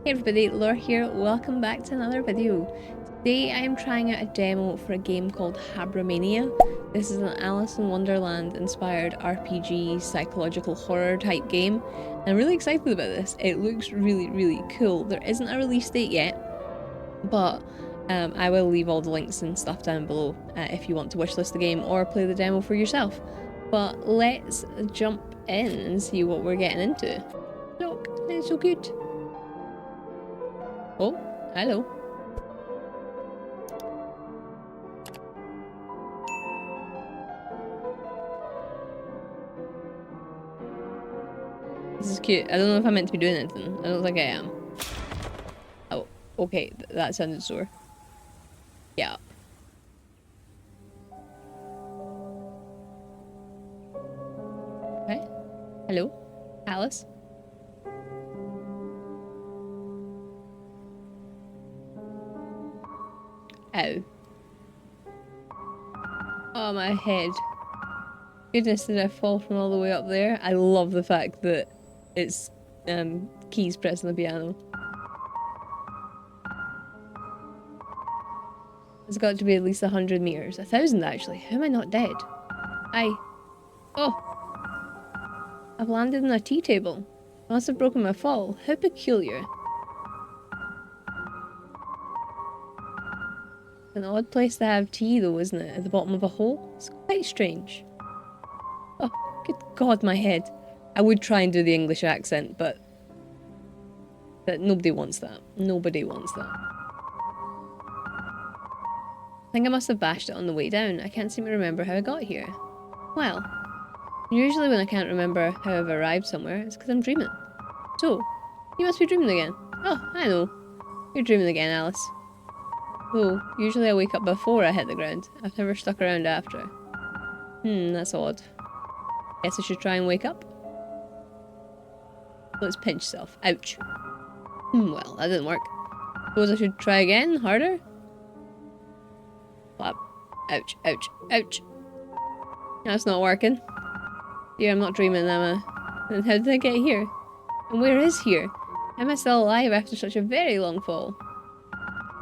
Hey everybody, Laura here, welcome back to another video. Today I am trying out a demo for a game called Habromania. This is an Alice in Wonderland-inspired RPG psychological horror type game. And I'm really excited about this. It looks really cool. There isn't a release date yet, but I will leave all the links and stuff down below if you want to wishlist the game or play the demo for yourself. But let's jump in and see what we're getting into. Look, it's so good. Oh, hello. This is cute. I don't know if I'm meant to be doing anything. I don't think I am. Oh, okay. That sounded sore. Yeah. Okay. Hello? Alice? Ow. Oh, my head. Goodness, did I fall from all the way up there? I love the fact that it's keys pressing the piano. It's got to be at least 100 meters. 1,000 actually. How am I not dead? Oh! I've landed on a tea table. I must have broken my fall. How peculiar. An odd place to have tea though, isn't it? At the bottom of a hole? It's quite strange. Oh, good God, my head. I would try and do the English accent, but nobody wants that. Nobody wants that. I think I must have bashed it on the way down. I can't seem to remember how I got here. Well, usually when I can't remember how I've arrived somewhere, it's because I'm dreaming. So, you must be dreaming again. Oh, I know. You're dreaming again, Alice. Oh, usually I wake up before I hit the ground. I've never stuck around after. That's odd. Guess I should try and wake up. Let's pinch self. Ouch. Well, that didn't work. Suppose I should try again? Harder? Flap. Ouch, ouch, ouch. That's not working. Dear, I'm not dreaming, am I? And how did I get here? And where is here? How am I still alive after such a very long fall?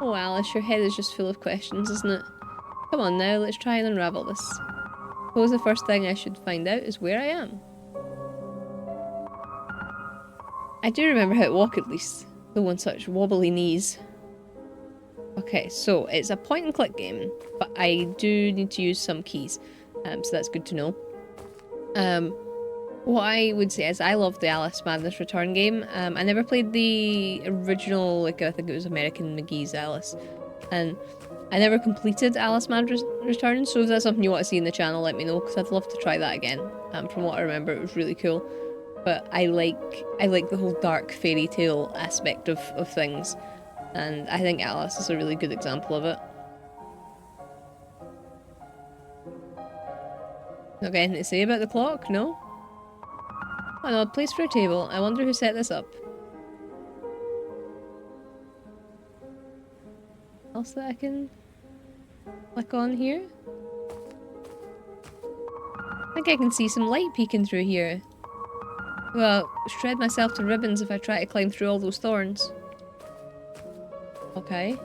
Oh, Alice, your head is just full of questions, isn't it? Come on now, let's try and unravel this. Suppose the first thing I should find out is where I am. I do remember how to walk at least, though on such wobbly knees. Okay, so it's a point and click game, but I do need to use some keys, so that's good to know. What I would say is I love the Alice Madness Return game. I never played the original, like I think it was American McGee's Alice, and I never completed Alice Madness Return, so if that's something you want to see in the channel, let me know, because I'd love to try that again. From what I remember, it was really cool. But I like the whole dark fairy tale aspect of things, and I think Alice is a really good example of it. Not got anything to say about the clock? No? An odd place for a table. I wonder who set this up. Else that I can click on here? I think I can see some light peeking through here. Well, shred myself to ribbons if I try to climb through all those thorns. Okay.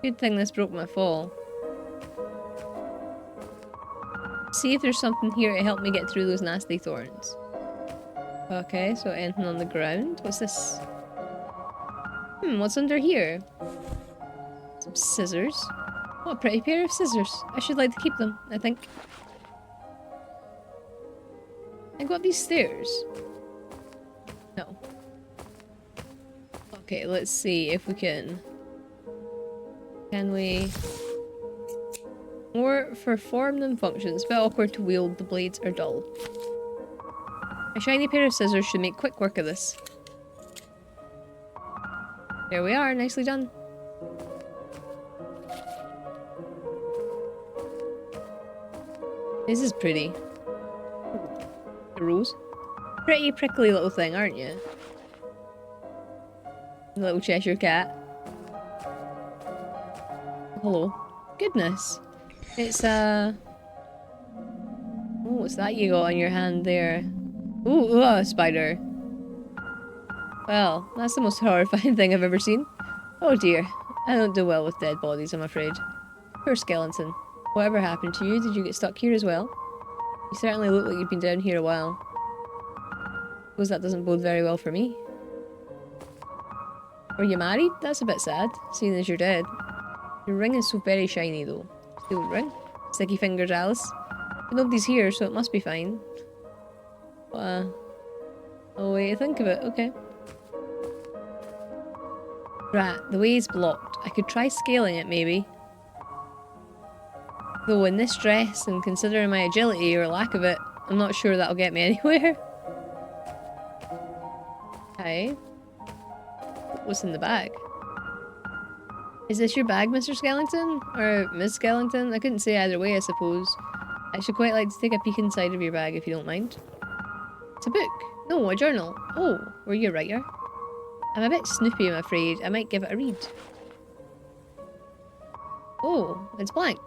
Good thing this broke my fall. See if there's something here to help me get through those nasty thorns. Okay, so anything on the ground? What's this? What's under here? Some scissors. What a pretty pair of scissors. I should like to keep them, I think. I go up these stairs. No. Okay, let's see if we can... Can we... More for form than function. It's a bit awkward to wield, the blades are dull. A shiny pair of scissors should make quick work of this. There we are, nicely done. This is pretty. A rose. Pretty prickly little thing, aren't you? Little Cheshire cat. Hello. Goodness. It's Oh, what's that you got on your hand there? Ooh, a spider. Well, that's the most horrifying thing I've ever seen. Oh dear. I don't do well with dead bodies, I'm afraid. Poor skeleton. Whatever happened to you? Did you get stuck here as well? You certainly look like you've been down here a while. Suppose that doesn't bode very well for me. Were you married? That's a bit sad, seeing as you're dead. Your ring is so very shiny though. Steel ring? Sticky fingers, Alice. But nobody's here, so it must be fine. Oh wait, think of it, okay. Right, the way is blocked. I could try scaling it, maybe. Though in this dress, and considering my agility, or lack of it, I'm not sure that'll get me anywhere. Okay. What's in the bag? Is this your bag, Mr. Skeleton? Or Miss Skeleton? I couldn't say either way, I suppose. I should quite like to take a peek inside of your bag, if you don't mind. It's a book. No, a journal. Oh, were you a writer? I'm a bit snoopy, I'm afraid. I might give it a read. Oh, it's blank.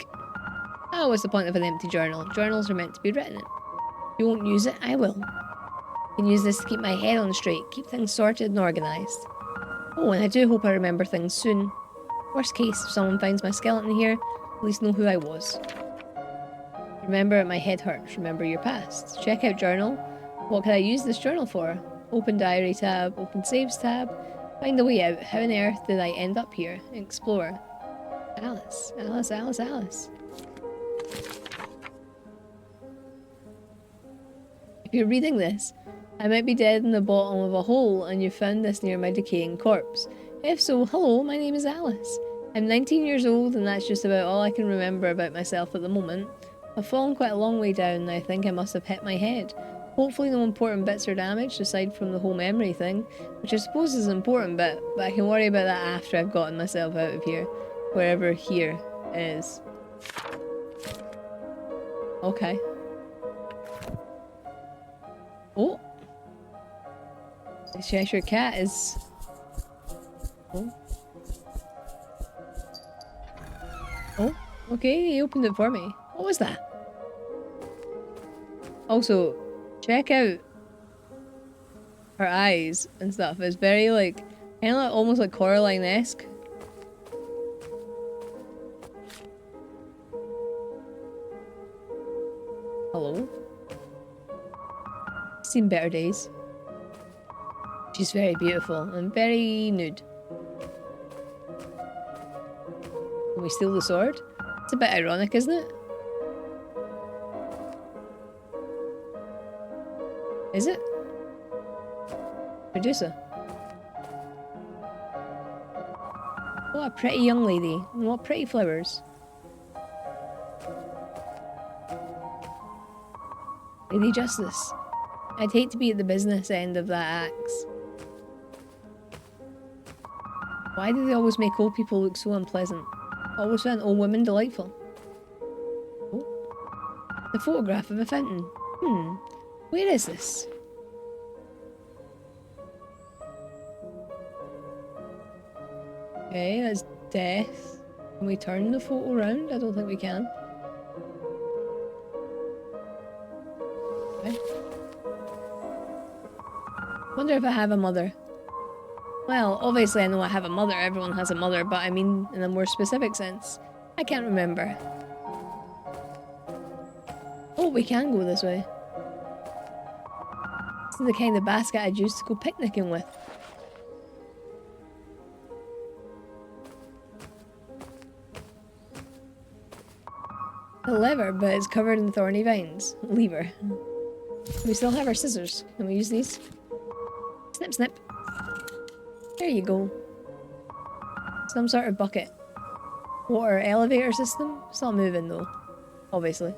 Oh, what's the point of an empty journal? Journals are meant to be written in. If you won't use it, I will. I can use this to keep my head on straight, keep things sorted and organised. Oh, and I do hope I remember things soon. Worst case, if someone finds my skeleton here, at least know who I was. Remember, my head hurts. Remember your past. Check out journal. What can I use this journal for? Open diary tab, open saves tab. Find a way out. How on earth did I end up here? Explore. Alice, Alice, Alice, Alice. If you're reading this, I might be dead in the bottom of a hole and you found this near my decaying corpse. If so, hello, my name is Alice. I'm 19 years old and that's just about all I can remember about myself at the moment. I've fallen quite a long way down and I think I must have hit my head. Hopefully no important bits are damaged aside from the whole memory thing, which I suppose is an important bit, but I can worry about that after I've gotten myself out of here. Wherever here is. Okay. Oh! The Cheshire Cat is... Oh. Oh, okay, he opened it for me. What was that? Also, check out her eyes and stuff. It's very like, kind of like, almost like Coraline-esque. Hello? Seen better days. She's very beautiful and very nude. Can we steal the sword? It's a bit ironic, isn't it? Is it? Producer. What a pretty young lady. And what pretty flowers. Lady Justice. I'd hate to be at the business end of that axe. Why do they always make old people look so unpleasant? Always found old women delightful. Oh. The photograph of a fountain. Where is this? Okay, that's death. Can we turn the photo around? I don't think we can. Okay. Wonder if I have a mother. Well, obviously I know I have a mother. Everyone has a mother, but I mean in a more specific sense. I can't remember. Oh, we can go this way. This is the kind of basket I'd use to go picnicking with. A lever, but it's covered in thorny vines. Lever. We still have our scissors. Can we use these? Snip, snip. There you go. Some sort of bucket. Water elevator system? It's not moving though. Obviously.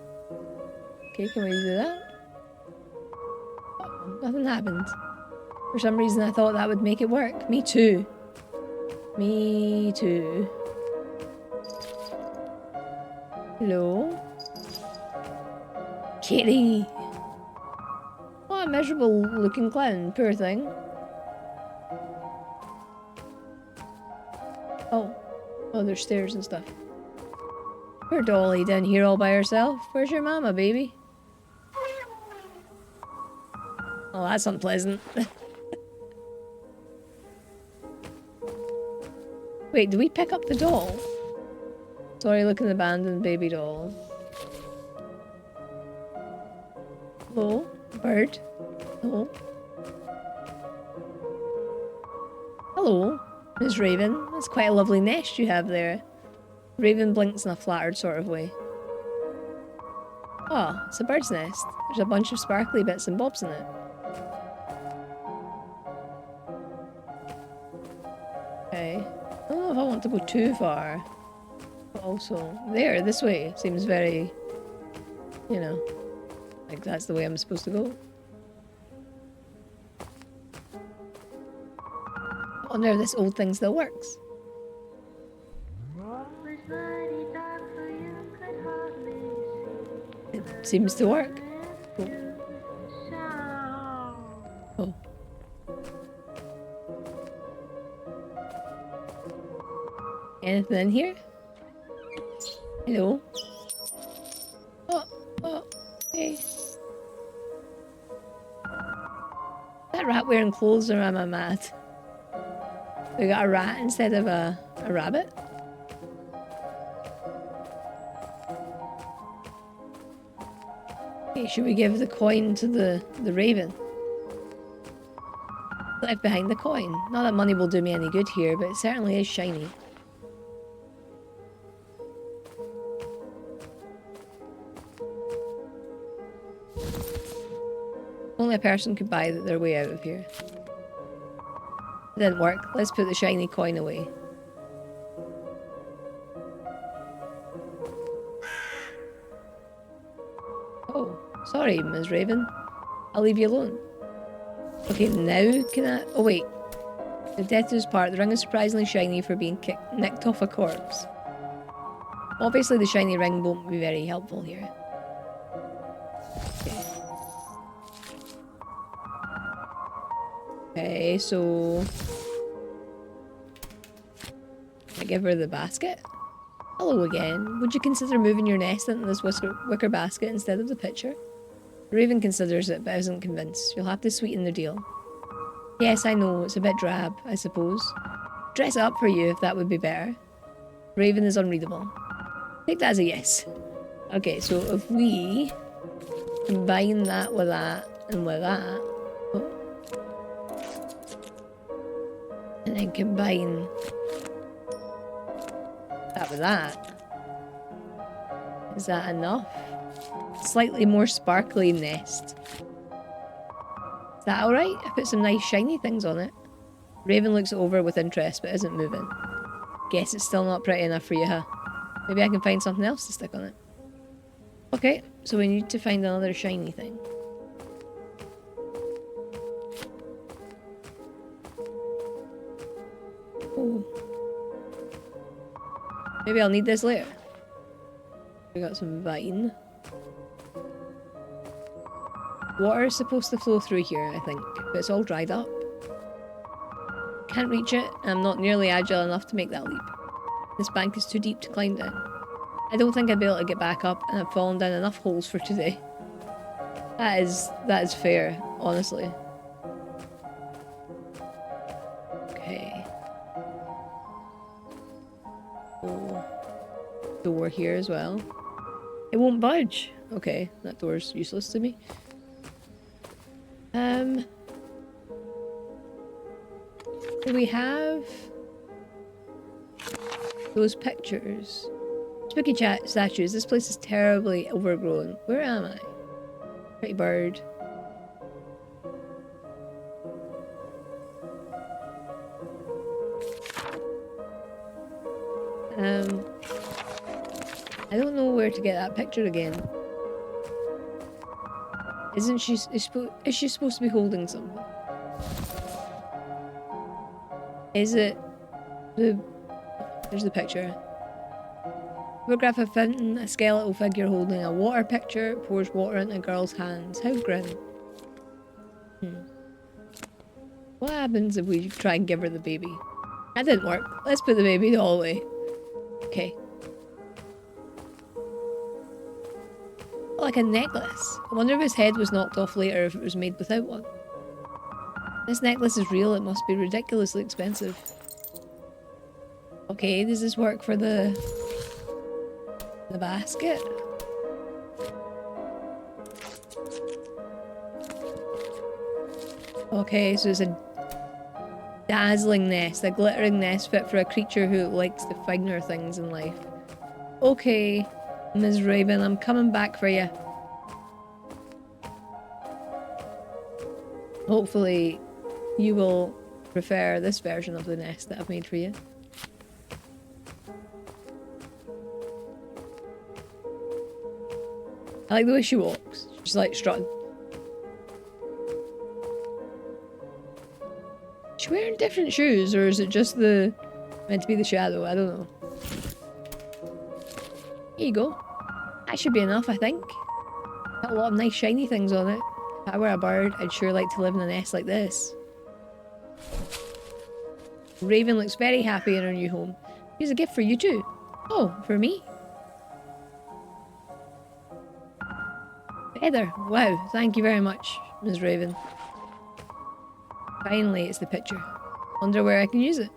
Okay, can we do that? Oh, nothing happened. For some reason I thought that would make it work. Me too. Me too. Hello? Kitty! What a miserable looking clown, poor thing. Oh. Oh, there's stairs and stuff. Poor Dolly down here all by herself. Where's your mama, baby? Oh, that's unpleasant. Wait, do we pick up the doll? Sorry, look at the abandoned baby doll. Hello? Bird? Hello? Hello, Ms. Raven. That's quite a lovely nest you have there. Raven blinks in a flattered sort of way. Oh, it's a bird's nest. There's a bunch of sparkly bits and bobs in it. Okay. I don't know if I want to go too far. But also, there, this way, seems very, you know, like that's the way I'm supposed to go. I wonder if this old thing still works. It seems to work. Oh. Anything in here? Hello? Oh, hey. That rat wearing clothes, or am I mad? We got a rat instead of a rabbit? Okay, should we give the coin to the raven? Left behind the coin. Not that money will do me any good here, but it certainly is shiny. Only a person could buy their way out of here. It didn't work. Let's put the shiny coin away. Oh, sorry, Ms. Raven. I'll leave you alone. Okay, now can I... Oh, wait. The death's part. The ring is surprisingly shiny for being nicked off a corpse. Obviously, the shiny ring won't be very helpful here. Okay, so... I give her the basket? Hello again. Would you consider moving your nest into this wicker basket instead of the pitcher? Raven considers it, but isn't convinced. You'll have to sweeten the deal. Yes, I know. It's a bit drab, I suppose. Dress it up for you if that would be better. Raven is unreadable. Take that as a yes. Okay, so if we combine that with that and with that... and then combine that with that. Is that enough? Slightly more sparkly nest. Is that alright? I put some nice shiny things on it. Raven looks over with interest but isn't moving. Guess it's still not pretty enough for you, huh? Maybe I can find something else to stick on it. Okay, so we need to find another shiny thing. Oh. Maybe I'll need this later. We got some vine. Water is supposed to flow through here, I think, but it's all dried up. Can't reach it, and I'm not nearly agile enough to make that leap. This bank is too deep to climb down. I don't think I'd be able to get back up, and I've fallen down enough holes for today. That is fair, honestly. Okay. Oh. Door here as well. It won't budge. Okay, that door's useless to me. Do we have those pictures? Spooky statues. This place is terribly overgrown. Where am I? Pretty bird. I don't know where to get that picture again. Isn't she? Is she supposed to be holding something? Is it the? There's the picture. Photograph a fountain, a skeletal figure holding a water pitcher pours water into a girl's hands. How grim. What happens if we try and give her the baby? That didn't work. Let's put the baby doll away. Okay. Like a necklace. I wonder if his head was knocked off later, if it was made without one. This necklace is real, it must be ridiculously expensive. Okay, does this work for the basket? Okay, so it's a dazzling nest, a glittering nest fit for a creature who likes the finer things in life. Okay, Ms. Raven, I'm coming back for you. Hopefully, you will prefer this version of the nest that I've made for you. I like the way she walks. She's like strutting. Is she wearing different shoes, or is it just the meant to be the shadow? I don't know. Here you go. That should be enough, I think. Got a lot of nice shiny things on it. If I were a bird, I'd sure like to live in a nest like this. Raven looks very happy in her new home. Here's a gift for you too. Oh, for me? Feather. Wow, thank you very much, Ms. Raven. Finally, it's the picture. Wonder where I can use it.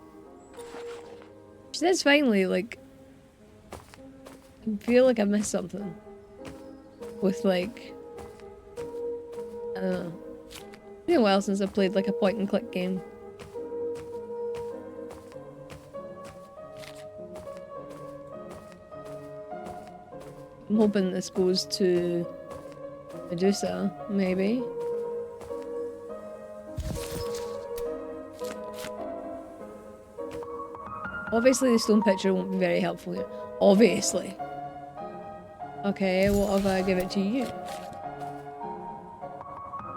She says finally, like... I feel like I missed something. With like... I don't know. It's been a while since I've played like a point and click game. I'm hoping this goes to Medusa, maybe. Obviously the stone picture won't be very helpful here. Obviously. Okay, what if I give it to you?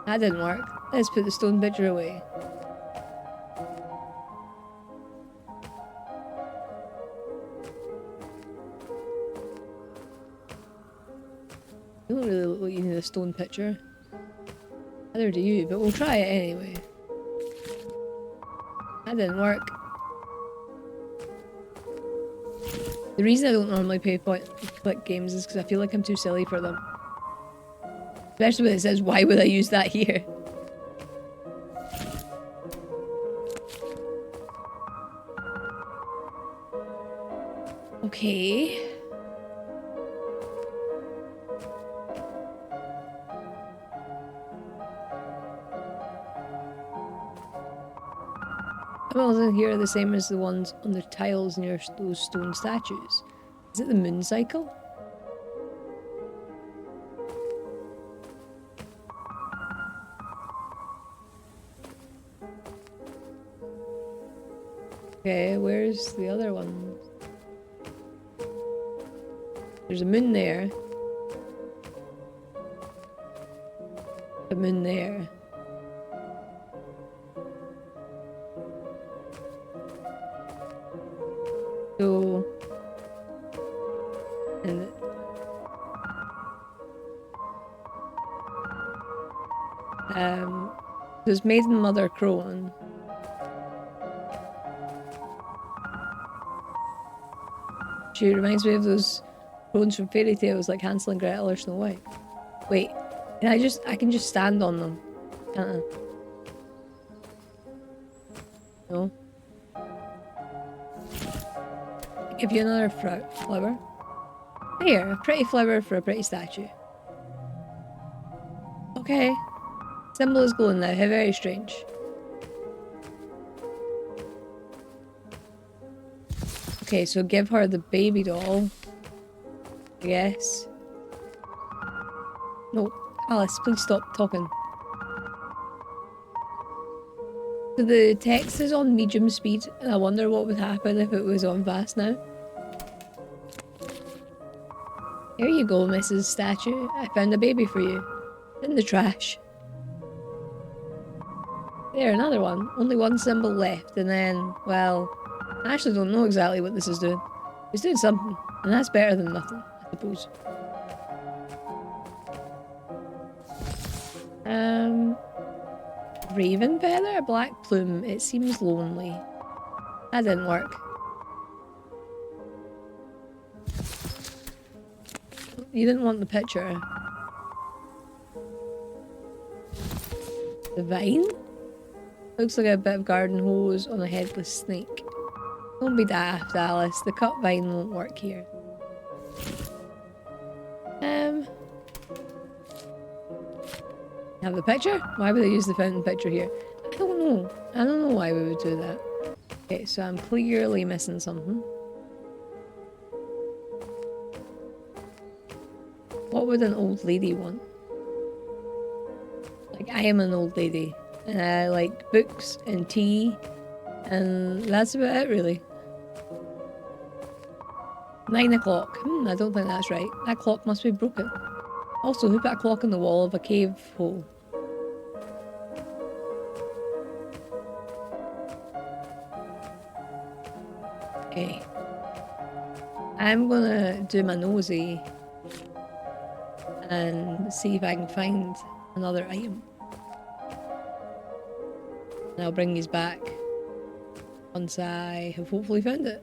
That didn't work. Let's put the stone picture away. You don't really look like you need a stone picture. Neither do you, but we'll try it anyway. That didn't work. The reason I don't normally play point and click games is because I feel like I'm too silly for them. Especially when it says, why would I use that here? Okay. Animals in here are the same as the ones on the tiles near those stone statues. Is it the moon cycle? Okay, where's the other one? There's a moon there. A moon there. So, and there's Maiden Mother Crone. She reminds me of those crones from fairy tales like Hansel and Gretel or Snow White. Wait, I can just stand on them, can't I? No. Give you another flower. Here, a pretty flower for a pretty statue. Okay. Symbol is glowing now, how very strange. Okay, so give her the baby doll. I guess. No, Alice, please stop talking. So the text is on medium speed, and I wonder what would happen if it was on fast now. Here you go, Mrs. Statue. I found a baby for you. In the trash. There, another one. Only one symbol left, and then, well, I actually don't know exactly what this is doing. It's doing something, and that's better than nothing, I suppose. Raven feather? A black plume. It seems lonely. That didn't work. You didn't want the picture. The vine? Looks like a bit of garden hose on a headless snake. Don't be daft, Alice. The cut vine won't work here. Have the picture? Why would they use the fountain picture here? I don't know. I don't know why we would do that. Okay, so I'm clearly missing something. What would an old lady want? Like, I am an old lady. And I like books and tea. And that's about it, really. 9 o'clock. I don't think that's right. That clock must be broken. Also, who put a clock in the wall of a cave hole? Okay. I'm gonna do my nosy and see if I can find another item. And I'll bring these back once I have hopefully found it.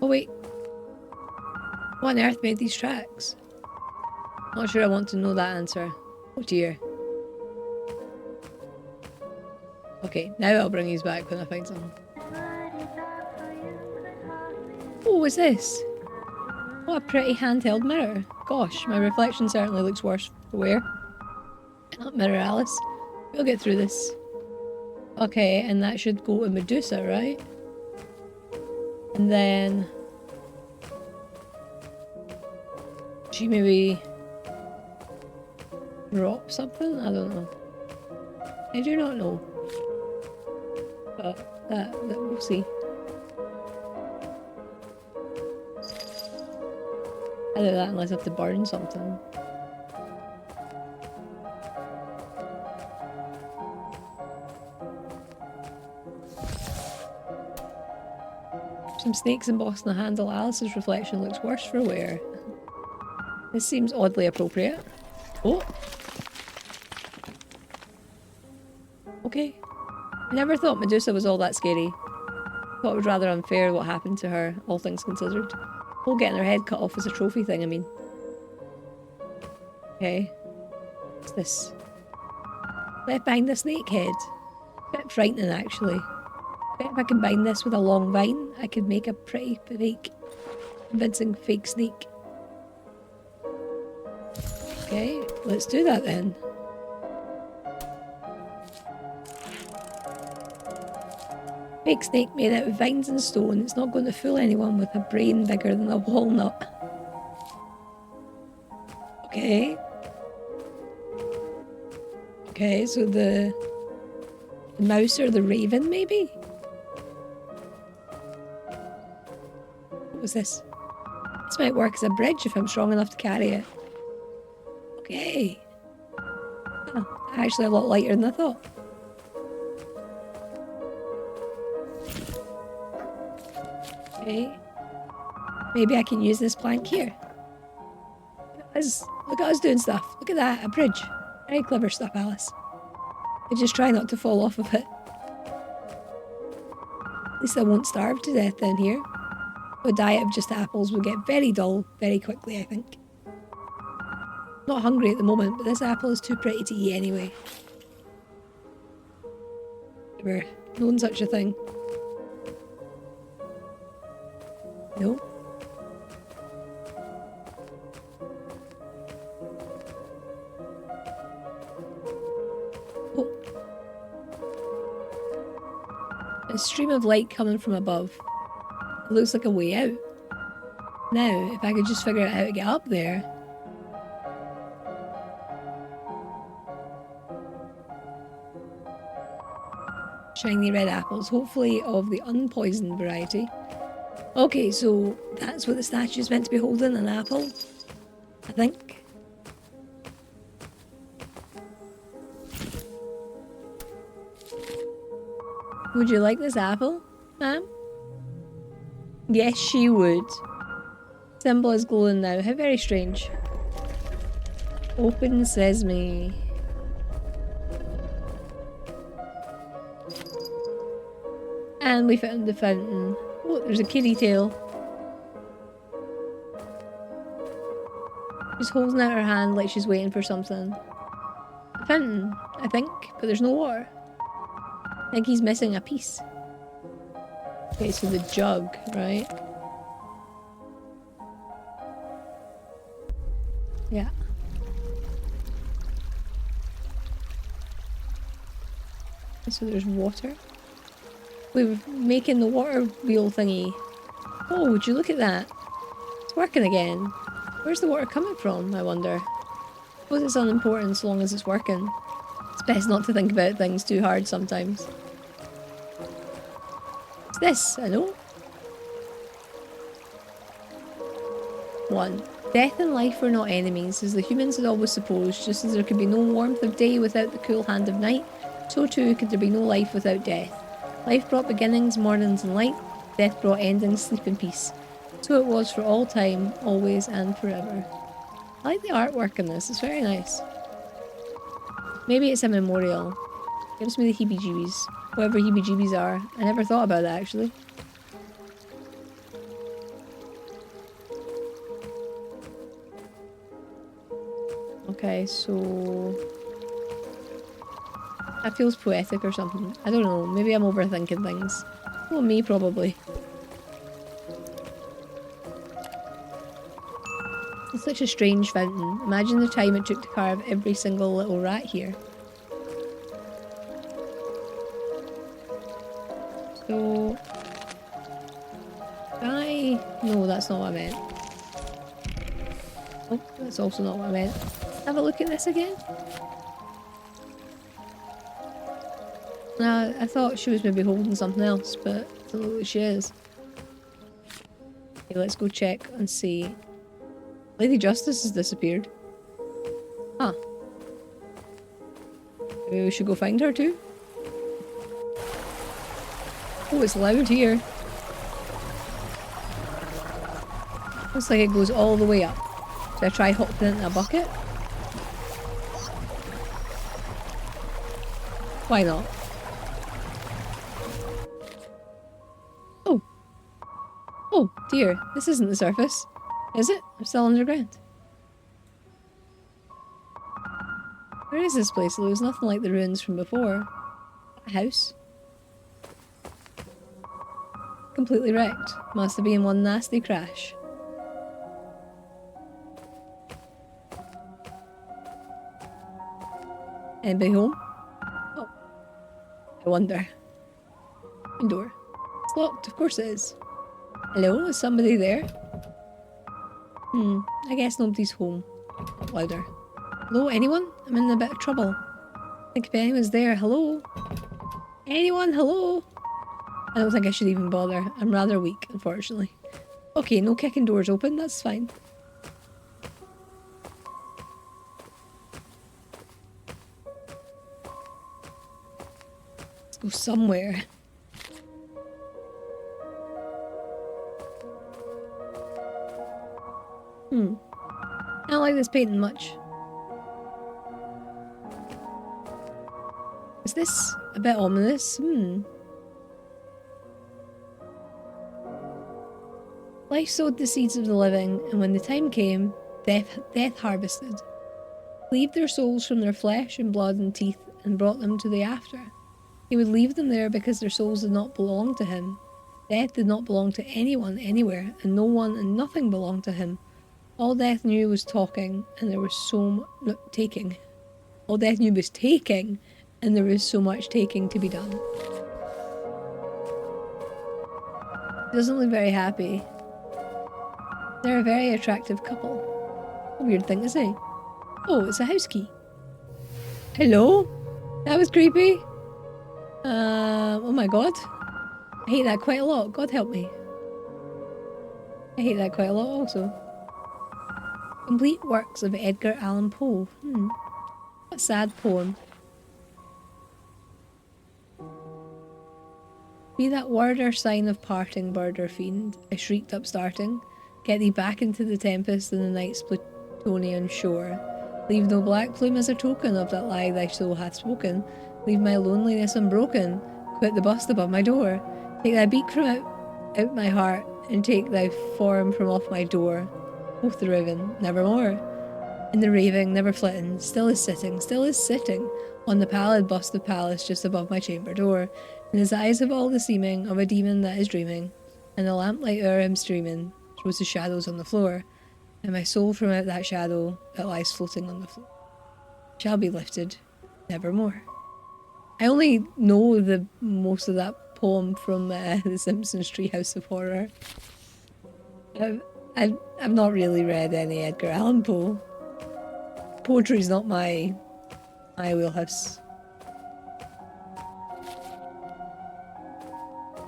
Oh wait. What on earth made these tracks? Not sure I want to know that answer. Oh dear. Okay, now I'll bring these back when I find something. Oh, what's this? What a pretty handheld mirror. Gosh, my reflection certainly looks worse for wear. Not mirror, Alice. We'll get through this. Okay, and that should go to Medusa, right? And then... she maybe... drop something? I don't know. I do not know. But that we'll see. I do that unless I have to burn something. Some snakes embossed on the handle. Alice's reflection looks worse for wear. This seems oddly appropriate. Oh! Okay. I never thought Medusa was all that scary. Thought it was rather unfair what happened to her, all things considered. Whole getting her head cut off as a trophy thing, I mean. Okay. What's this? Left behind the snake head. Bit frightening, actually. Bet if I combine this with a long vine, I could make a pretty fake, convincing fake snake. Okay, let's do that then. Fake snake made out of vines and stone. It's not going to fool anyone with a brain bigger than a walnut. Okay. Okay, so the mouse or the raven, maybe? What was this? This might work as a bridge if I'm strong enough to carry it. Okay. Oh, actually a lot lighter than I thought. Okay. Maybe I can use this plank here. Look at us doing stuff. Look at that, a bridge. Very clever stuff, Alice. I just try not to fall off of it. At least I won't starve to death down here. A diet of just apples will get very dull very quickly, I think. Not hungry at the moment, but this apple is too pretty to eat anyway. Never known such a thing. No. Oh. A stream of light coming from above. It looks like a way out. Now, if I could just figure out how to get up there. Shiny red apples, hopefully of the unpoisoned variety. Okay, so that's what the statue is meant to be holding, an apple, I think. Would you like this apple, ma'am? Yes, she would. Symbol is glowing now. How very strange. Open sesame. And we found the fountain. Oh, there's a kitty tail. She's holding out her hand like she's waiting for something. fountain, I think, but there's no water. I think he's missing a piece. Okay, so the jug, right? Yeah. So there's water. We're making the water wheel thingy. Oh, would you look at that? It's working again. Where's the water coming from, I wonder? I suppose it's unimportant so long as it's working. It's best not to think about things too hard sometimes. What's this? Hello? 1. Death and life were not enemies, as the humans had always supposed. Just as there could be no warmth of day without the cool hand of night, so too could there be no life without death. Life brought beginnings, mornings and light. Death brought endings, sleep and peace. So it was for all time, always and forever. I like the artwork in this, it's very nice. Maybe it's a memorial. Gives me the heebie-jeebies. Whatever heebie-jeebies are. I never thought about that actually. Okay, so... that feels poetic or something. I don't know, maybe I'm overthinking things. Well, me probably. It's such a strange fountain. Imagine the time it took to carve every single little rat here. So... no, that's not what I meant. Oh, that's also not what I meant. Have a look at this again. I thought she was maybe holding something else, but it doesn't look like she is. Okay, let's go check and see. Lady Justice has disappeared. Huh. Maybe we should go find her too? Oh, it's loud here. Looks like it goes all the way up. Should I try hopping into a bucket? Why not? Oh. Oh dear, this isn't the surface. Is it? I'm still underground. Where is this place? It looks nothing like the ruins from before. A house. Completely wrecked. Must have been one nasty crash. Anybody home? Oh. I wonder. Door. It's locked, of course it is. Hello? Is somebody there? I guess nobody's home. Louder. Hello, anyone? I'm in a bit of trouble. I think if anyone's there, hello? Anyone, hello? I don't think I should even bother. I'm rather weak, unfortunately. Okay, no kicking doors open, that's fine. Let's go somewhere. I don't like this painting much. Is this a bit ominous? Life sowed the seeds of the living, and when the time came, death harvested. Cleaved their souls from their flesh and blood and teeth, and brought them to the after. He would leave them there because their souls did not belong to him. Death did not belong to anyone, anywhere, and no one and nothing belonged to him. All death knew was talking, and there was taking. All death knew was taking, and there was so much taking to be done. He doesn't look very happy. They're a very attractive couple. A weird thing to say. Oh, it's a house key. Hello? That was creepy. Oh my god. I hate that quite a lot. God help me. I hate that quite a lot also. Complete works of Edgar Allan Poe. What a sad poem. Be that word or sign of parting, bird or fiend, I shrieked upstarting. Get thee back into the tempest in the night's Plutonian shore. Leave no black plume as a token of that lie thy soul hath spoken. Leave my loneliness unbroken. Quit the bust above my door. Take thy beak from out my heart, and take thy form from off my door. Quoth the raven, nevermore. In the raving, never flitting, still is sitting on the pallid bust of Pallas just above my chamber door, and his eyes have all the seeming of a demon that is dreaming, and the lamplight o'er him streaming throws the shadows on the floor, and my soul from out that shadow that lies floating on the floor shall be lifted nevermore. I only know the most of that poem from The Simpsons Treehouse of Horror. I've not really read any Edgar Allan Poe. Poetry's not my wheelhouse.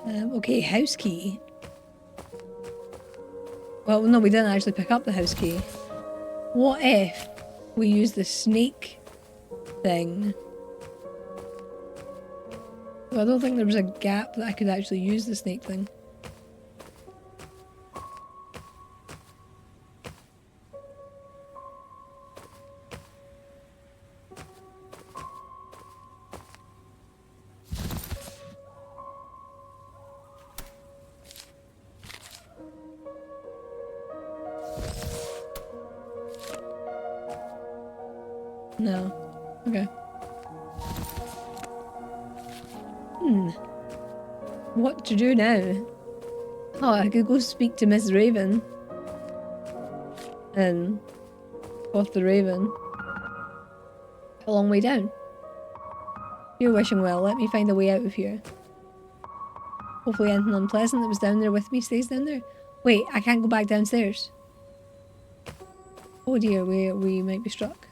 Okay, house key. Well, no, we didn't actually pick up the house key. What if we use the snake thing? Well, I don't think there was a gap that I could actually use the snake thing. No. Okay. What to do now? Oh, I could go speak to Miss Raven. And off the Raven. A long way down. You're wishing well. Let me find a way out of here. Hopefully anything unpleasant that was down there with me stays down there. Wait, I can't go back downstairs. Oh dear, we might be struck.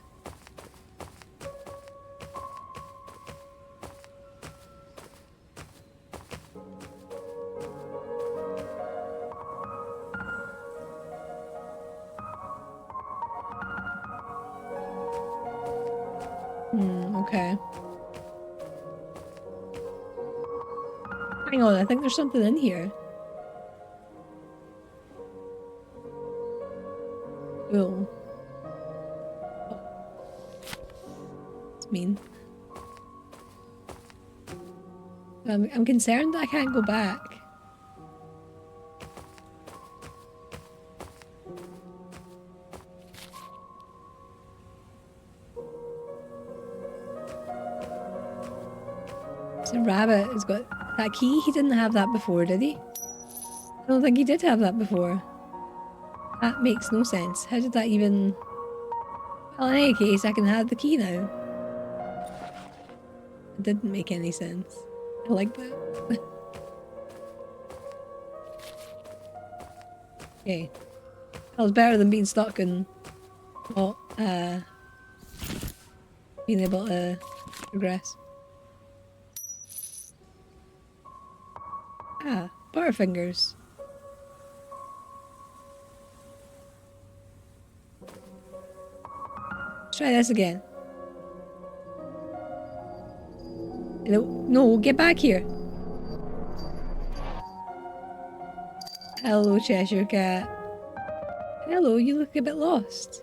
Okay. Hang on, I think there's something in here. Cool. It's mean. I'm concerned that I can't go back. So Rabbit has got that key. He didn't have that before, did he? I don't think he did have that before. That makes no sense. How did that even... Well, in any case, I can have the key now. It didn't make any sense. I like that. Okay. That was better than being stuck and not being able to progress. Ah, Butterfingers. Let's try this again. No, get back here. Hello, Cheshire Cat. Hello, you look a bit lost.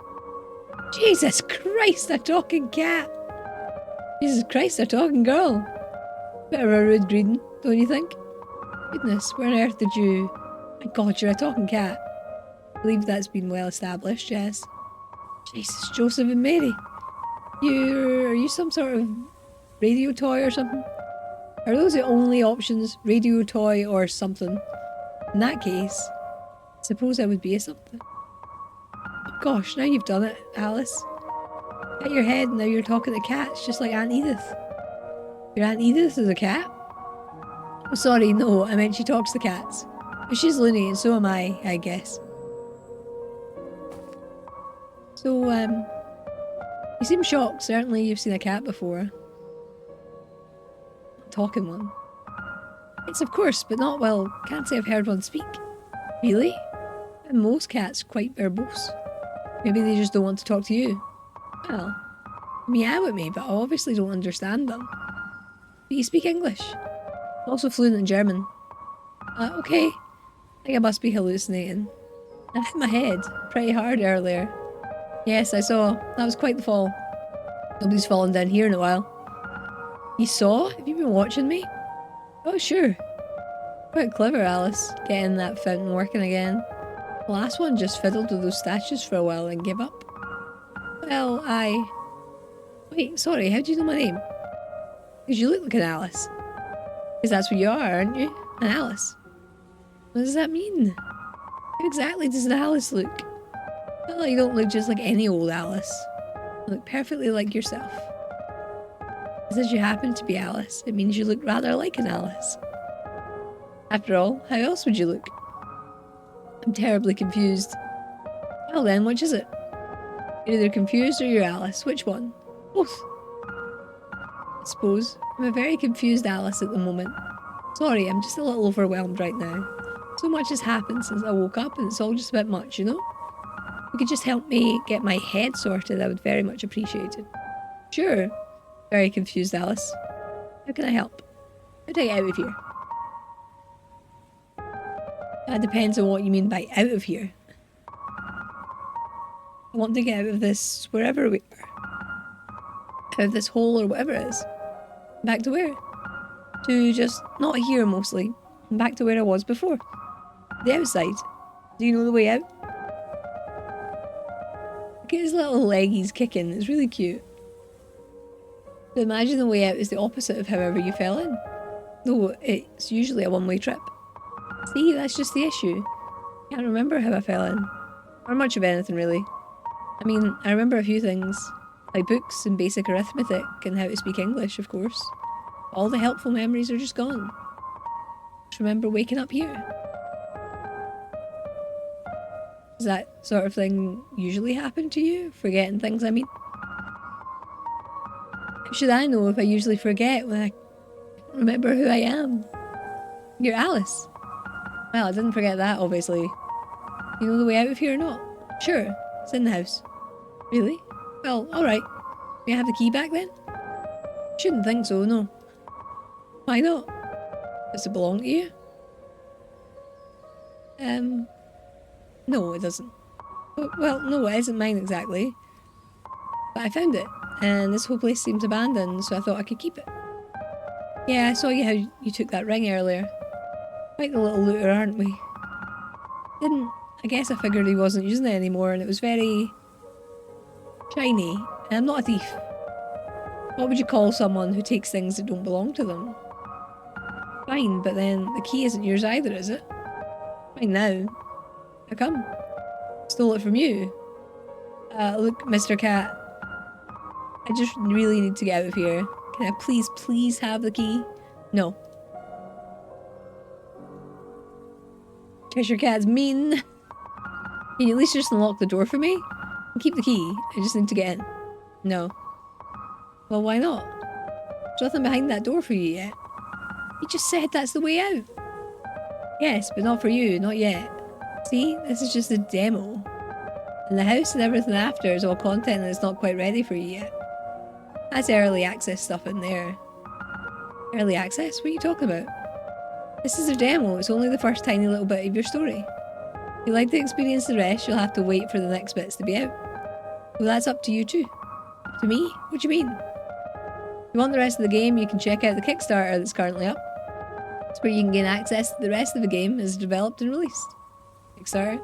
Jesus Christ, a talking cat. Jesus Christ, a talking girl. Bit of a rude greeting, don't you think? Goodness, where on earth did you... My God, you're a talking cat. I believe that's been well established, yes. Jesus, Joseph and Mary. Are you some sort of radio toy or something? Are those the only options? Radio toy or something? In that case, I suppose I would be a something. Oh gosh, now you've done it, Alice. At your head, now you're talking to cats, just like Aunt Edith. Your Aunt Edith is a cat? Oh, sorry, no, I meant she talks to cats. But she's loony, and so am I guess. So, you seem shocked. Certainly you've seen a cat before. A talking one. Yes, of course, but not, well, can't say I've heard one speak. Really? And most cats quite verbose. Maybe they just don't want to talk to you. Well, meow at me, but I obviously don't understand them. Do you speak English? Also fluent in German. Okay. I think I must be hallucinating. I hit my head pretty hard earlier. Yes, I saw. That was quite the fall. Nobody's fallen down here in a while. You saw? Have you been watching me? Oh, sure. Quite clever, Alice, getting that fountain working again. The last one just fiddled with those statues for a while and gave up. Well, Wait, sorry, how do you know my name? Because you look like an Alice. Because that's what you are, aren't you? An Alice. What does that mean? How exactly does an Alice look? Well, you don't look just like any old Alice. You look perfectly like yourself. Because you happen to be Alice, it means you look rather like an Alice. After all, how else would you look? I'm terribly confused. Well then, which is it? You're either confused or you're Alice. Which one? Both. I suppose. I'm a very confused Alice at the moment. Sorry, I'm just a little overwhelmed right now. So much has happened since I woke up and it's all just a bit much, you know? If you could just help me get my head sorted, I would very much appreciate it. Sure. Very confused Alice. How can I help? How do I get out of here? That depends on what you mean by out of here. I want to get out of this wherever we are. Out of this hole or whatever it is. Back to where? To just not here mostly. Back to where I was before. The outside. Do you know the way out? Look at his little leggies kicking. It's really cute. So imagine the way out is the opposite of however you fell in. Though it's usually a one-way trip. See, that's just the issue. I can't remember how I fell in. Or much of anything, really. I mean, I remember a few things. Like books and basic arithmetic and how to speak English, of course. All the helpful memories are just gone. Just remember waking up here. Does that sort of thing usually happen to you? Forgetting things, I mean? How should I know if I usually forget when I remember who I am? You're Alice. Well, I didn't forget that, obviously. You know the way out of here or not? Sure, it's in the house. Really? Well, alright. May I have the key back then? Shouldn't think so, no. Why not? Does it belong to you? No, it doesn't. Well, no, it isn't mine exactly. But I found it, and this whole place seems abandoned, so I thought I could keep it. Yeah, I saw how you took that ring earlier. Quite the little looter, aren't we? I guess I figured he wasn't using it anymore, and it was very shiny, and I'm not a thief. What would you call someone who takes things that don't belong to them? Fine, but then the key isn't yours either, is it? Fine now. How come? Stole it from you. Look, Mr. Cat. I just really need to get out of here. Can I please have the key? No. Cheshire Cat's mean. Can you at least just unlock the door for me? And keep the key. I just need to get in. No. Well, why not? There's nothing behind that door for you yet. You just said that's the way out. Yes, but not for you, not yet. See, this is just a demo. And the house and everything after is all content that's not quite ready for you yet. That's early access stuff in there. Early access? What are you talking about? This is a demo, it's only the first tiny little bit of your story. If you'd like to experience the rest, you'll have to wait for the next bits to be out. Well, that's up to you too. Up to me? What do you mean? If you want the rest of the game, you can check out the Kickstarter that's currently up. It's where you can gain access to the rest of the game as developed and released. Kickstarter?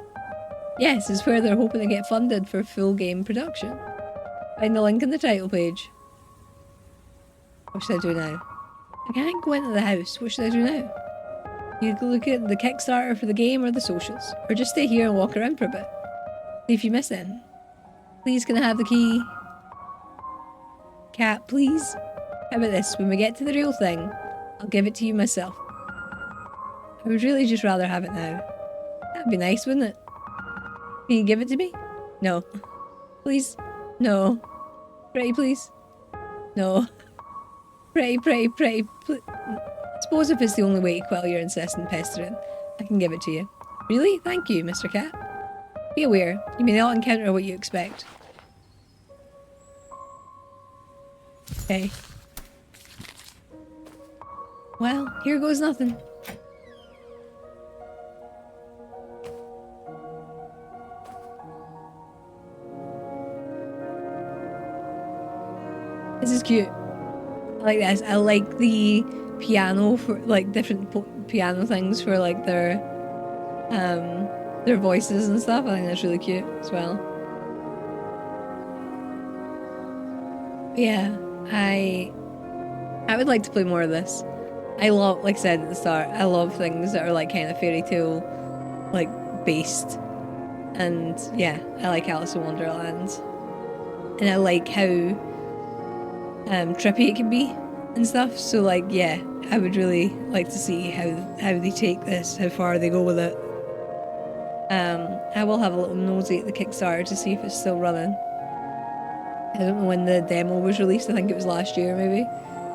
Yes, it's where they're hoping to get funded for full game production. Find the link in the title page. What should I do now? I can't go into the house. What should I do now? You can look at the Kickstarter for the game or the socials. Or just stay here and walk around for a bit. See if you miss anything. Please, can I have the key? Cat, please? How about this? When we get to the real thing, I'll give it to you myself. I would really just rather have it now. That'd be nice, wouldn't it? Can you give it to me? No. Please? No. Pretty, please? No. Pretty, please. Suppose if it's the only way to quell your incessant pestering, I can give it to you. Really? Thank you, Mr. Cat. Be aware, you may not encounter what you expect. Okay. Well, here goes nothing. This is cute. I like this. I like the piano for like different piano things for like their voices and stuff. I think that's really cute as well. Yeah, I would like to play more of this. I love, like I said at the start, I love things that are like kind of fairy tale, like based. And yeah, I like Alice in Wonderland. And I like how trippy it can be and stuff. So like, yeah, I would really like to see how they take this, how far they go with it. I will have a little nosy at the Kickstarter to see if it's still running. I don't know when the demo was released. I think it was last year, maybe.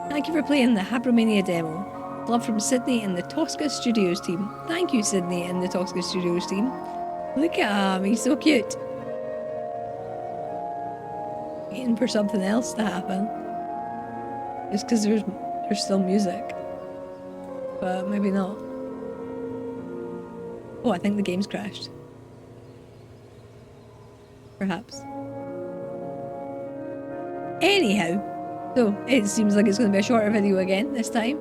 Thank you for playing the Habromania demo. Love from Sydney and the Tosca Studios team. Thank you, Sydney and the Tosca Studios team. Look at him, he's so cute. Waiting for something else to happen. Just because there's still music. But maybe not. Oh, I think the game's crashed. Perhaps. Anyhow, so it seems like it's going to be a shorter video again this time.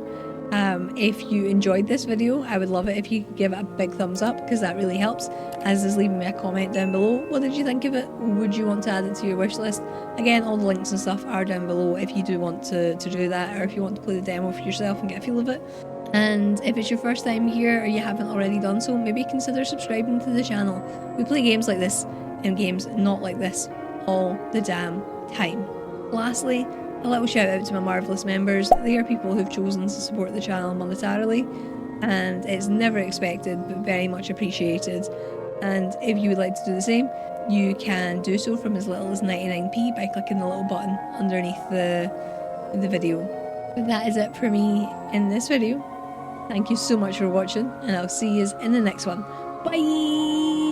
If you enjoyed this video, I would love it if you could give it a big thumbs up, because that really helps, as is leaving me a comment down below. What did you think of it? Would you want to add it to your wish list? Again, all the links and stuff are down below if you do want to do that, or if you want to play the demo for yourself and get a feel of it. And if it's your first time here or you haven't already done so, maybe consider subscribing to the channel. We play games like this and games not like this all the damn time. Lastly, a little shout out to my marvellous members. They are people who've chosen to support the channel monetarily, and it's never expected but very much appreciated. And if you would like to do the same, you can do so from as little as 99p by clicking the little button underneath the video. But that is it for me in this video. Thank you so much for watching, and I'll see you in the next one. Bye!